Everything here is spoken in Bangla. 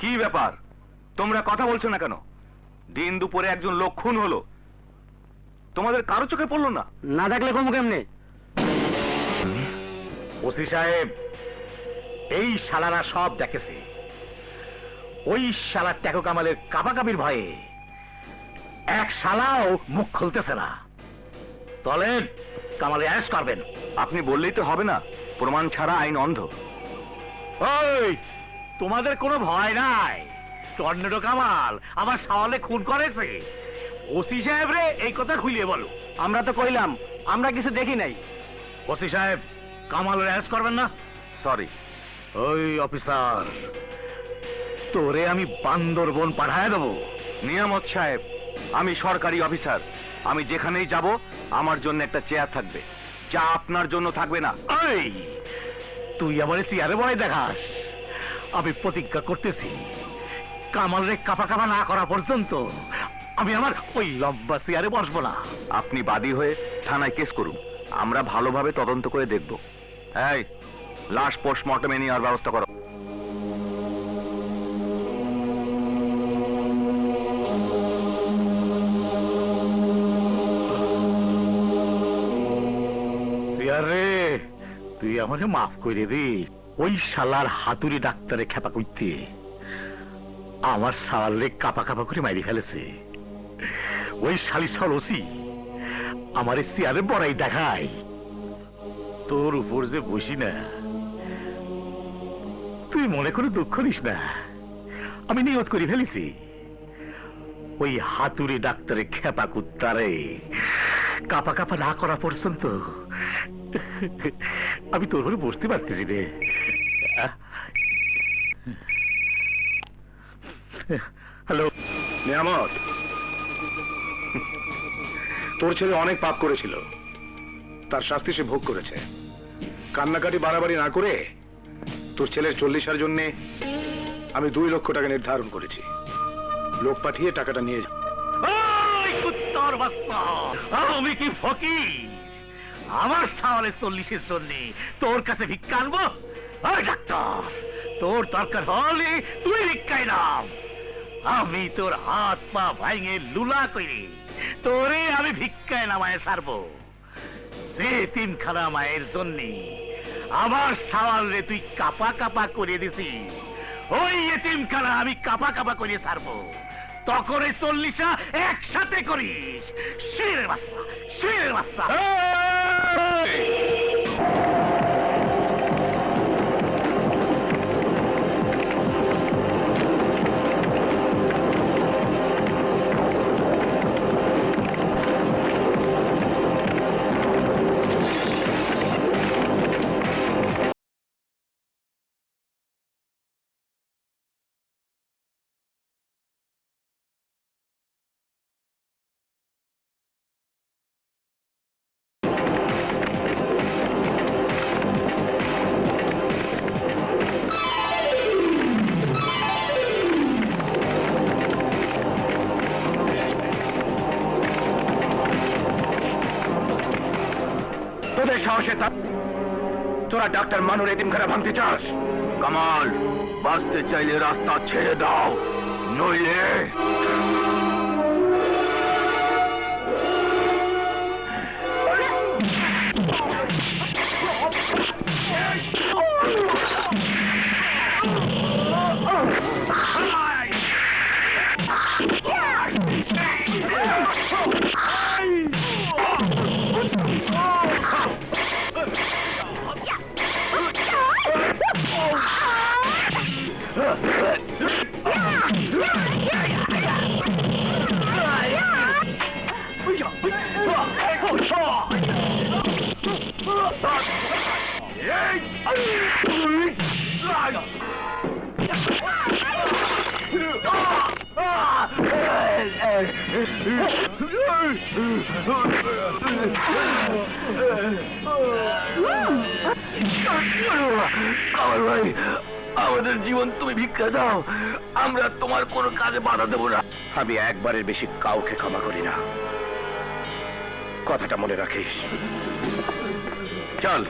কি ব্যাপার, তোমরা কথা বলছো না কেন? দিন দুপুরে একজন লোক খুন হলো, তোমাদের কারো চোখে পড়লো না? না দেখলে কম কেমনে? ওসি সাহেব, এই শালারা সব দেখেছে। ওই শালা টেকো কামালের কাবাকাবির ভয়ে এক শালাও মুখ খুলতেছে না। চলেন, কামালে অ্যারেস্ট করবেন। আপনি বললেই তো হবে না, প্রমাণ ছাড়া আইন অন্ধ। ওই, তোমাদের কোনো ভয় নাই? টর্নেডো কামাল আমার সাওয়ালে খুন করেছে। ওসি সাহেব রে এই কথা খুলিয়ে বলো। আমরা তো কইলাম আমরা কিছু দেখি নাই। ওসি সাহেব, কামালের অ্যারেস্ট করবেন না? সরি। ওই অফিসার, তোরে আমি বান্দরবন পাঠায় দেবো। নিয়ামত সাহেব, আমি সরকারি অফিসার, আমি যেখানেই যাব আমার জন্য একটা চেয়ার থাকবে, যা আপনার জন্য থাকবে না। এই, তুই আমার চেয়ারে ভয় দেখাস? আমি প্রতিজ্ঞা করতেছি, কামাল রে কাপা কাপা না করা পর্যন্ত আমি আমার ওই লম্বা চেয়ারে বসবো না। আপনি বাদী হয়ে থানায় কেস করুন, আমরা ভালোভাবে তদন্ত করে দেখব। এই, লাশ পোস্টমর্টমে নেওয়ার ব্যবস্থা করো। চেয়ারে তুই আমাকে মাফ করে দিস। ওই শালার হাতুড়ি ডাক্তারে খেপা করতে আমার শালারে কাপা কাপা করে মারি ফেলেছে। ওই শালি শাল ওসি আমার চেয়ারে বড়াই দেখায়। তোর উপর যে বসি না, তুই মনে করে দুঃখ দিস না, আমি নিয়ত করে ফেলেছি ওই হাতুড়ি ডাক্তারে খেপা কুত্তারে কাপা কাপা না করা পর্যন্ত আমি তোর উপরে বসতে পারতেছি রে। হ্যালো নিয়ামত, তোর ছেলে অনেক পাপ করেছিল, তার শাস্তি সে ভোগ করেছে। কান্নাকাটি বাড়াবাড়ি না করে তোর ছেলের 40 জন্য আমি 2 লক্ষ টাকা নির্ধারণ করেছি। লোক পাঠিয়ে টাকাটা নিয়ে যা। আমি কি ফকির? আমার সাওয়ালে 40 জন্য তোর কাছে ভিক্ষা আনবো? ডাক্তার, তোর দরকার হলে তুই ভিক্ষায় নাম, আমি তোর হাত পা ভাঙে লুলা করে তোরে আমি ভিক্ষায় নামায় ছাড়বো। সে তিনখানা মায়ের জন্য আমার সাওয়াল রে তুই কাপা কাপা করে দিছি, ওই এতিমখানা আমি কাপা কাপা করে ছাড়বো। তখন এই 40টা একসাথে করিস। শিরের বাচ্চা, শিরের বাচ্চা। তোদের সাহসে তোরা ডাক্তার মানুর এতিমখানা ভাঙতে চাস? কামাল, বাঁচতে চাইলে রাস্তা ছেড়ে দাও, নইলে কামাল ভাই, আমাদের জীবন তুমি ভিক্ষা দাও, আমরা তোমার কোনো কাজে বাধা দেবো না। আমি একবারের বেশি কাউকে ক্ষমা করি না, কথাটা মনে রাখিস। চল।